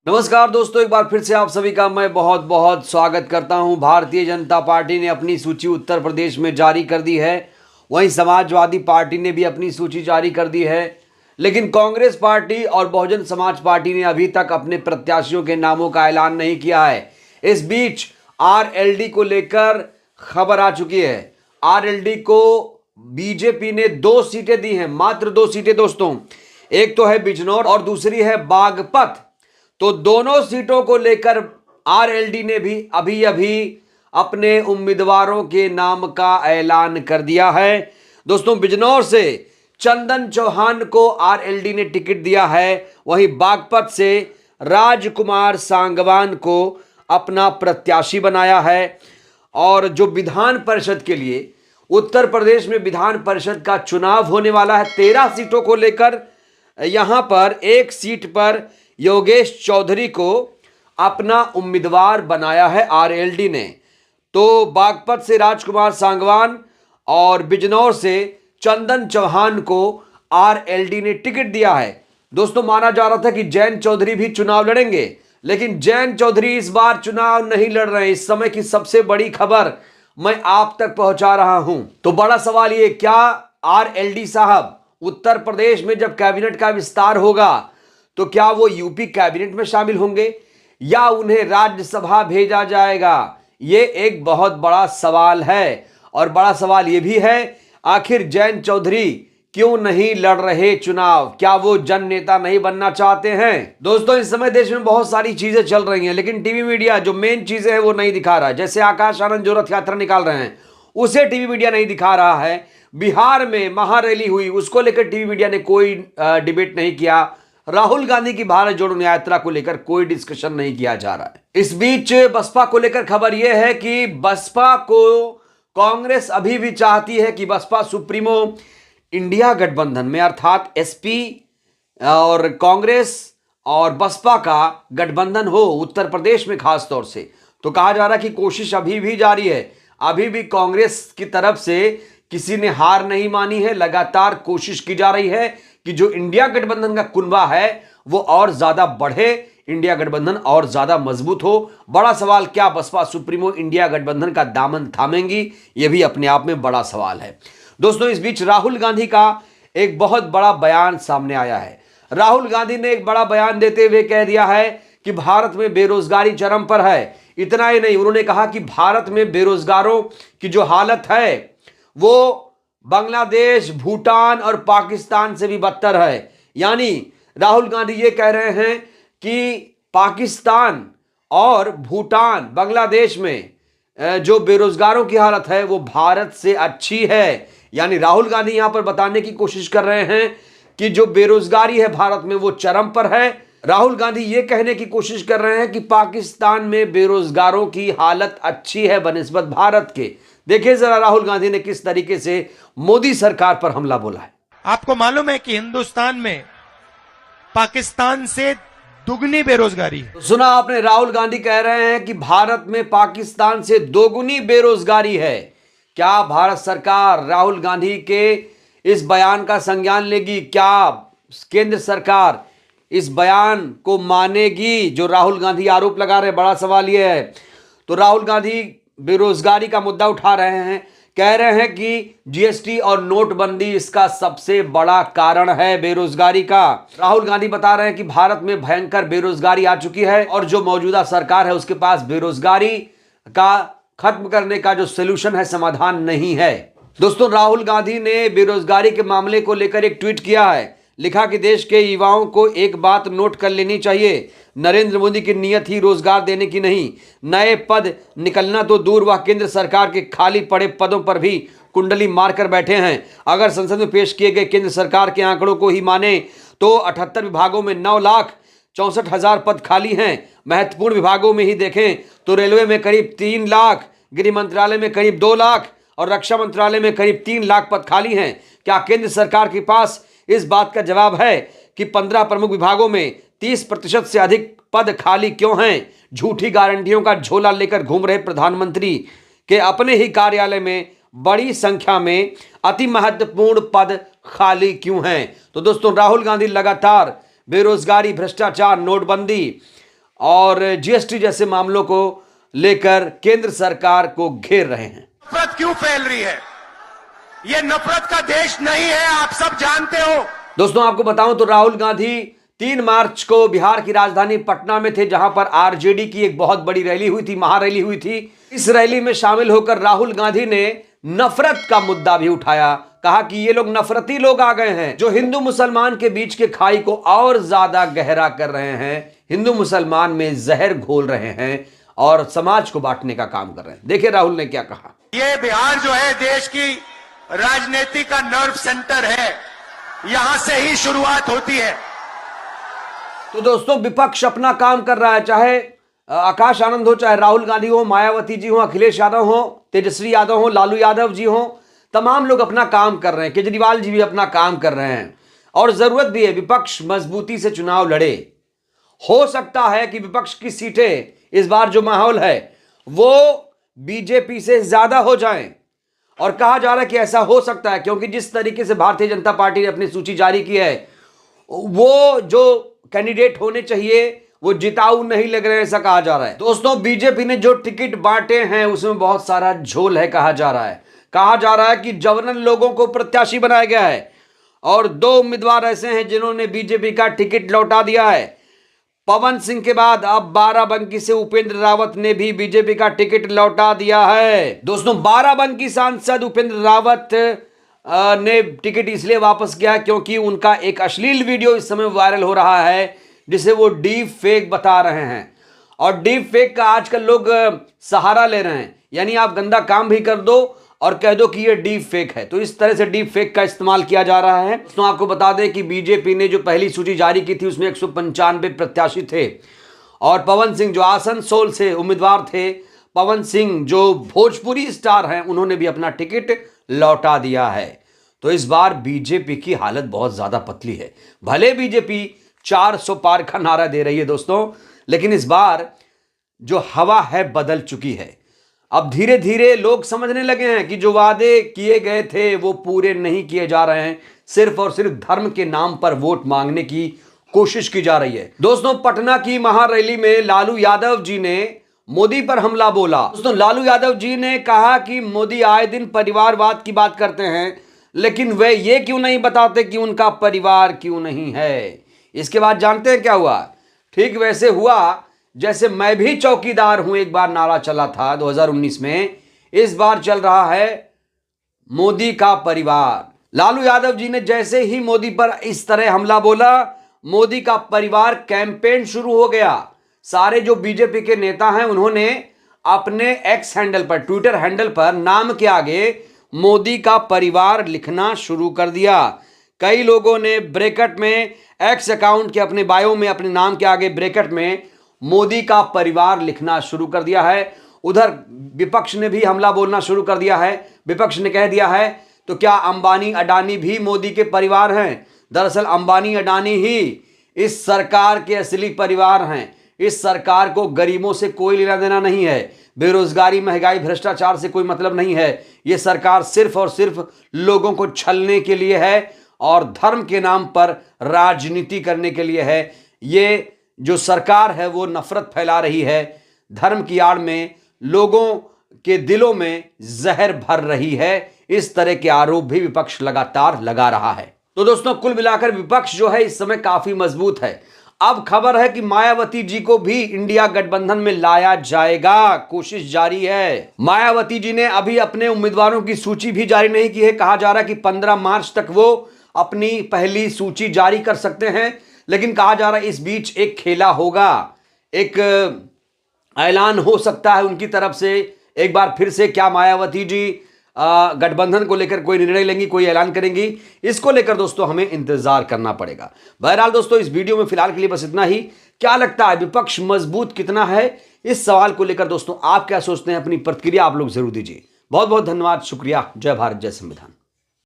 नमस्कार दोस्तों, एक बार फिर से आप सभी का मैं बहुत बहुत स्वागत करता हूं। भारतीय जनता पार्टी ने अपनी सूची उत्तर प्रदेश में जारी कर दी है। वहीं समाजवादी पार्टी ने भी अपनी सूची जारी कर दी है। लेकिन कांग्रेस पार्टी और बहुजन समाज पार्टी ने अभी तक अपने प्रत्याशियों के नामों का ऐलान नहीं किया है। इस बीच आरएलडी को लेकर खबर आ चुकी है। आरएलडी को बीजेपी ने 2 सीटें दी हैं, मात्र 2 सीटें दोस्तों। एक तो है बिजनौर और दूसरी है बागपत। तो दोनों सीटों को लेकर आरएलडी ने भी अभी अपने उम्मीदवारों के नाम का ऐलान कर दिया है। दोस्तों, बिजनौर से चंदन चौहान को आरएलडी ने टिकट दिया है। वहीं बागपत से राजकुमार सांगवान को अपना प्रत्याशी बनाया है। और जो विधान परिषद के लिए उत्तर प्रदेश में विधान परिषद का चुनाव होने वाला है, 13 सीटों को लेकर यहां पर एक सीट पर योगेश चौधरी को अपना उम्मीदवार बनाया है आरएलडी ने। तो बागपत से राजकुमार सांगवान और बिजनौर से चंदन चौहान को आरएलडी ने टिकट दिया है। दोस्तों, माना जा रहा था कि जैन चौधरी भी चुनाव लड़ेंगे, लेकिन जैन चौधरी इस बार चुनाव नहीं लड़ रहे हैं। इस समय की सबसे बड़ी खबर मैं आप तक पहुंचा रहा हूं। तो बड़ा सवाल ये, क्या आरएलडी साहब उत्तर प्रदेश में जब कैबिनेट का विस्तार होगा तो क्या वो यूपी कैबिनेट में शामिल होंगे या उन्हें राज्यसभा भेजा जाएगा? ये एक बहुत बड़ा सवाल है। और बड़ा सवाल ये भी है, आखिर जैन चौधरी क्यों नहीं लड़ रहे चुनाव? क्या वो जन नेता नहीं बनना चाहते हैं? दोस्तों, इस समय देश में बहुत सारी चीजें चल रही हैं, लेकिन टीवी मीडिया जो मेन चीजें हैं वो नहीं दिखा रहा है। जैसे आकाश आनंद जो रथ यात्रा निकाल रहे हैं, उसे टीवी मीडिया नहीं दिखा रहा है। बिहार में महारैली हुई, उसको लेकर टीवी मीडिया ने कोई डिबेट नहीं किया। राहुल गांधी की भारत जोड़ो यात्रा को लेकर कोई डिस्कशन नहीं किया जा रहा है। इस बीच बसपा को लेकर खबर यह है कि बसपा को कांग्रेस अभी भी चाहती है कि बसपा सुप्रीमो इंडिया गठबंधन में, अर्थात एसपी और कांग्रेस और बसपा का गठबंधन हो उत्तर प्रदेश में खास तौर से। तो कहा जा रहा है कि कोशिश अभी भी जारी है। अभी भी कांग्रेस की तरफ से किसी ने हार नहीं मानी है। लगातार कोशिश की जा रही है कि जो इंडिया गठबंधन का कुनबा है वो और ज्यादा बढ़े, इंडिया गठबंधन और ज्यादा मजबूत हो। बड़ा सवाल, क्या बसपा सुप्रीमो इंडिया गठबंधन का दामन थामेंगी? यह भी अपने आप में बड़ा सवाल है। दोस्तों, इस बीच राहुल गांधी का एक बहुत बड़ा बयान सामने आया है। राहुल गांधी ने एक बड़ा बयान देते हुए कह दिया है कि भारत में बेरोजगारी चरम पर है। इतना ही नहीं, उन्होंने कहा कि भारत में बेरोजगारों की जो हालत है वो बांग्लादेश, भूटान और पाकिस्तान से भी बदतर है। यानी राहुल गांधी ये कह रहे हैं कि पाकिस्तान और भूटान, बांग्लादेश में जो बेरोजगारों की हालत है वो भारत से अच्छी है। यानी राहुल गांधी यहां पर बताने की कोशिश कर रहे हैं कि जो बेरोजगारी है भारत में वो चरम पर है। राहुल गांधी ये कहने की कोशिश कर रहे हैं कि पाकिस्तान में बेरोजगारों की हालत अच्छी है बनिस्बत भारत के। देखिए जरा राहुल गांधी ने किस तरीके से मोदी सरकार पर हमला बोला है। आपको मालूम है कि हिंदुस्तान में पाकिस्तान से दुगनी बेरोजगारी है। सुना आपने, राहुल गांधी कह रहे हैं कि भारत में पाकिस्तान से दोगुनी बेरोजगारी है। क्या भारत सरकार राहुल गांधी के इस बयान का संज्ञान लेगी? क्या केंद्र सरकार इस बयान को मानेगी जो राहुल गांधी आरोप लगा रहे हैं? बड़ा सवाल यह है। तो राहुल गांधी बेरोजगारी का मुद्दा उठा रहे हैं, कह रहे हैं कि जीएसटी और नोटबंदी इसका सबसे बड़ा कारण है बेरोजगारी का। राहुल गांधी बता रहे हैं कि भारत में भयंकर बेरोजगारी आ चुकी है और जो मौजूदा सरकार है उसके पास बेरोजगारी का खत्म करने का जो सलूशन है, समाधान नहीं है। दोस्तों, राहुल गांधी ने बेरोजगारी के मामले को लेकर एक ट्वीट किया है। लिखा कि देश के युवाओं को एक बात नोट कर लेनी चाहिए, नरेंद्र मोदी की नीयत ही रोजगार देने की नहीं। नए पद निकलना तो दूर, वह केंद्र सरकार के खाली पड़े पदों पर भी कुंडली मारकर बैठे हैं। अगर संसद में पेश किए गए केंद्र सरकार के आंकड़ों को ही माने तो 78 विभागों में 9,64,000 पद खाली हैं। महत्वपूर्ण विभागों में ही देखें तो रेलवे में करीब 3 लाख, गृह मंत्रालय में करीब 2 लाख और रक्षा मंत्रालय में करीब 3 लाख पद खाली हैं। क्या केंद्र सरकार के पास इस बात का जवाब है कि 15 प्रमुख विभागों में 30% से अधिक पद खाली क्यों हैं? झूठी गारंटियों का झोला लेकर घूम रहे प्रधानमंत्री के अपने ही कार्यालय में बड़ी संख्या में अति महत्वपूर्ण पद खाली क्यों हैं? तो दोस्तों, राहुल गांधी लगातार बेरोजगारी, भ्रष्टाचार, नोटबंदी और जीएसटी जैसे मामलों को लेकर केंद्र सरकार को घेर रहे हैं। नफरत क्यों फैल रही है? यह नफरत का देश नहीं है, आप सब जानते हो। दोस्तों आपको बताऊं तो राहुल गांधी 3 मार्च को बिहार की राजधानी पटना में थे, जहां पर आरजेडी की एक बहुत बड़ी रैली हुई थी, महारैली हुई थी। इस रैली में शामिल होकर राहुल गांधी ने नफरत का मुद्दा भी उठाया। कहा कि ये लोग नफरती लोग आ गए हैं जो हिंदू मुसलमान के बीच के खाई को और ज्यादा गहरा कर रहे हैं, हिंदू मुसलमान में जहर घोल रहे हैं और समाज को बांटने का काम कर रहे हैं। देखिए राहुल ने क्या कहा। ये बिहार जो है देश की राजनीति का नर्व सेंटर है, यहां से ही शुरुआत होती है। तो दोस्तों विपक्ष अपना काम कर रहा है, चाहे आकाश आनंद हो, चाहे राहुल गांधी हो, मायावती जी हो, अखिलेश यादव हो, तेजस्वी यादव हो, लालू यादव जी हो, तमाम लोग अपना काम कर रहे हैं। केजरीवाल जी भी अपना काम कर रहे हैं और जरूरत भी है विपक्ष मजबूती से चुनाव लड़े। हो सकता है कि विपक्ष की सीटें इस बार जो माहौल है वो बीजेपी से ज्यादा हो जाएं और कहा जा रहा है कि ऐसा हो सकता है क्योंकि जिस तरीके से भारतीय जनता पार्टी ने अपनी सूची जारी की है वो जो कैंडिडेट होने चाहिए वो जिताऊ नहीं लग रहे, ऐसा कहा जा रहा है। दोस्तों बीजेपी ने जो टिकट बांटे हैं उसमें बहुत सारा झोल है, कहा जा रहा है कि जबरन लोगों को प्रत्याशी बनाया गया है और 2 उम्मीदवार ऐसे हैं जिन्होंने बीजेपी का टिकट लौटा दिया है। पवन सिंह के बाद अब बाराबंकी से उपेंद्र रावत ने भी बीजेपी का टिकट लौटा दिया है। दोस्तों बाराबंकी सांसद उपेंद्र रावत ने टिकट इसलिए वापस किया क्योंकि उनका एक अश्लील वीडियो इस समय वायरल हो रहा है जिसे वो डीप फेक बता रहे हैं और डीप फेक का आजकल लोग सहारा ले रहे हैं, यानी आप गंदा काम भी कर दो और कह दो कि ये डीप फेक है। तो इस तरह से डीप फेक का इस्तेमाल किया जा रहा है। तो आपको बता दें कि बीजेपी ने जो पहली सूची जारी की थी उसमें 195 प्रत्याशी थे और पवन सिंह जो आसनसोल से उम्मीदवार थे, पवन सिंह जो भोजपुरी स्टार हैं, उन्होंने भी अपना टिकट लौटा दिया है। तो इस बार बीजेपी की हालत बहुत ज्यादा पतली है। भले बीजेपी 400 पार का नारा दे रही है दोस्तों, लेकिन इस बार जो हवा है बदल चुकी है। अब धीरे धीरे लोग समझने लगे हैं कि जो वादे किए गए थे वो पूरे नहीं किए जा रहे हैं, सिर्फ और सिर्फ धर्म के नाम पर वोट मांगने की कोशिश की जा रही है। दोस्तों पटना की महारैली में लालू यादव जी ने मोदी पर हमला बोला। दोस्तों लालू यादव जी ने कहा कि मोदी आए दिन परिवारवाद की बात करते हैं, लेकिन वे ये क्यों नहीं बताते कि उनका परिवार क्यों नहीं है। इसके बाद जानते हैं क्या हुआ? ठीक वैसे हुआ जैसे मैं भी चौकीदार हूं एक बार नारा चला था 2019 में, इस बार चल रहा है मोदी का परिवार। लालू यादव जी ने जैसे ही मोदी पर इस तरह हमला बोला, मोदी का परिवार कैंपेन शुरू हो गया। सारे जो बीजेपी के नेता हैं उन्होंने अपने एक्स हैंडल पर, ट्विटर हैंडल पर नाम के आगे मोदी का परिवार लिखना शुरू कर दिया। कई लोगों ने ब्रैकेट में एक्स अकाउंट के अपने बायो में अपने नाम के आगे ब्रैकेट में मोदी का परिवार लिखना शुरू कर दिया है। उधर विपक्ष ने भी हमला बोलना शुरू कर दिया है। विपक्ष ने कह दिया है तो क्या अंबानी अडानी भी मोदी के परिवार हैं? दरअसल अंबानी अडानी ही इस सरकार के असली परिवार हैं। इस सरकार को गरीबों से कोई लेना देना नहीं है, बेरोजगारी, महंगाई, भ्रष्टाचार से कोई मतलब नहीं है। यह सरकार सिर्फ और सिर्फ लोगों को छलने के लिए है और धर्म के नाम पर राजनीति करने के लिए है। ये जो सरकार है वो नफरत फैला रही है, धर्म की आड़ में लोगों के दिलों में जहर भर रही है। इस तरह के आरोप भी विपक्ष लगातार लगा रहा है। तो दोस्तों कुल मिलाकर विपक्ष जो है इस समय काफी मजबूत है। अब खबर है कि मायावती जी को भी इंडिया गठबंधन में लाया जाएगा, कोशिश जारी है। मायावती जी ने अभी अपने उम्मीदवारों की सूची भी जारी नहीं की है। कहा जा रहा है कि 15 मार्च तक वो अपनी पहली सूची जारी कर सकते हैं, लेकिन कहा जा रहा है इस बीच एक खेला होगा, एक ऐलान हो सकता है उनकी तरफ से। एक बार फिर से क्या मायावती जी गठबंधन को लेकर कोई निर्णय लेंगी, कोई ऐलान करेंगी, इसको लेकर दोस्तों हमें इंतजार करना पड़ेगा। बहरहाल दोस्तों इस वीडियो में फिलहाल के लिए बस इतना ही। क्या लगता है विपक्ष मजबूत कितना है, इस सवाल को लेकर दोस्तों आप क्या सोचते हैं? अपनी प्रतिक्रिया आप लोग जरूर दीजिए। बहुत बहुत धन्यवाद, शुक्रिया। जय भारत, जय संविधान।